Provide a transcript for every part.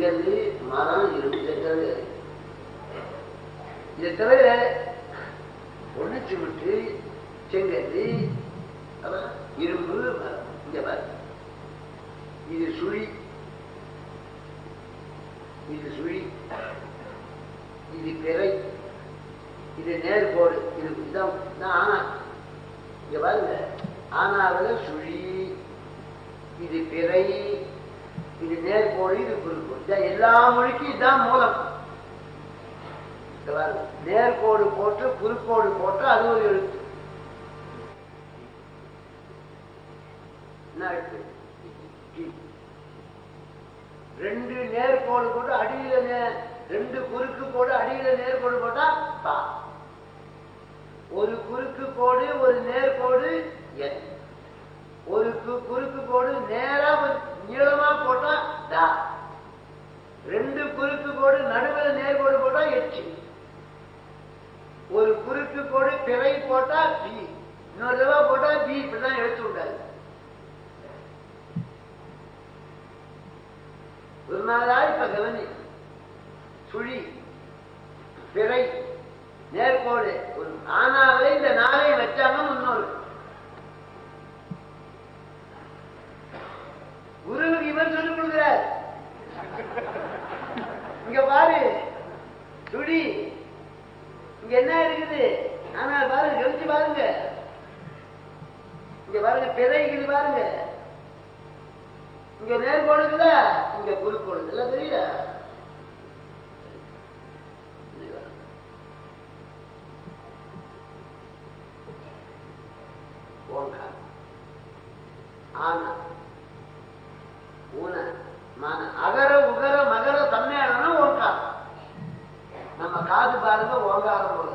செங்கல் மரம் இரும்பு செங்கல் இதை தவிர ஒண்ணு விட்டு செங்கல் இரும்பு மரம் இங்க பாரு இது சுழி இது சுழி இது பிறை இது நேர்கோடு இது இதான் ஆனா இங்க பாருங்க ஆனாவில் சுழி இது பிறை இது நேர்கோடு இது குறுக்கோடு எல்லா மொழிக்கும் இதுதான் மூலம் நேர்கோடு போட்டு குறுக்கோடு போட்டு அது ஒரு எழுத்து என்ன எழுத்து ரெண்டு நேர்கோடு போட்டு அடியில ரெண்டு குறுக்கு கோடு அடியில நேர்கோடு போட்டா பா ஒரு குறுக்கு கோடு ஒரு நேர்கோடு என் ஒரு குறுக்கு கோடு நேரா நீளமா போட்டா டா ரெண்டு குறுக்கு கோடு நடுவில் நேர்கோடு போட்டா எச்சு ஒரு குறுக்கு கோடு பிறை போட்டா பி இன்னொரு தடவை போட்டா பி இப்படிதான் எடுத்து விட்டாரு ஒரு நாளா இப்ப கவனி சுழி பிறை நேர்கோடு ஒரு ஆனாவிலே இந்த நாளையும் வச்சாங்க முன்னோரு குருவுக்கு இவர் சொல்லிக் கொடுக்கிறார் இங்க பாரு சுழி இங்க என்ன இருக்குது ஆனா பாருங்க கழிச்சு பாருங்க இங்க பாருங்க பிறைக்குது பாருங்க இங்க நேர்கோடுக்குல இங்க குறுக்கோடு எல்லாம் தெரியல ஆனா ஊன மான அகர உகர மகர சம்மேளனம் ஓங்காரம் நம்ம காது பாருங்க ஓங்காரம் போது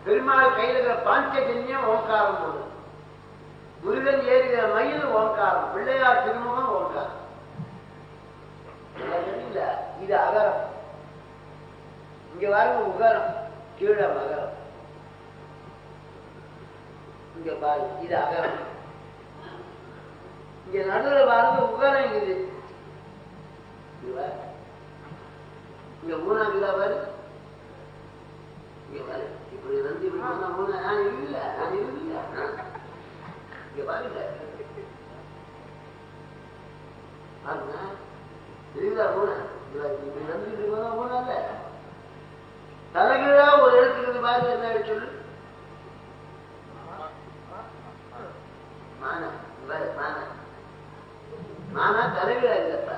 பெருமாள் கையில் இருக்கிற பாஞ்சஜன்யம் ஓங்காரம் போது முருகன் ஏறுகிற மயில் ஓங்காரம் பிள்ளையார் திருமுகம் ஓங்காரம் இது அகரம் இங்க பாருங்க உகரம் கீழே மகரம் இங்க பாரு இது அகரம் இங்க நடுவில் பாருங்க உகரம் இருக்குது இங்க மூணாங்குதா பாரு இங்க பாரு இப்படி வந்து மூணு இல்ல இங்க பாருங்க பாருங்க இருக்குதா மூணு இப்படி வந்து மூணு இல்ல தலைகீழா ஒரு எழுத்துக்கிறது பாருங்க என்ன சொல்லு மான மான தலைகீழா இல்லப்ப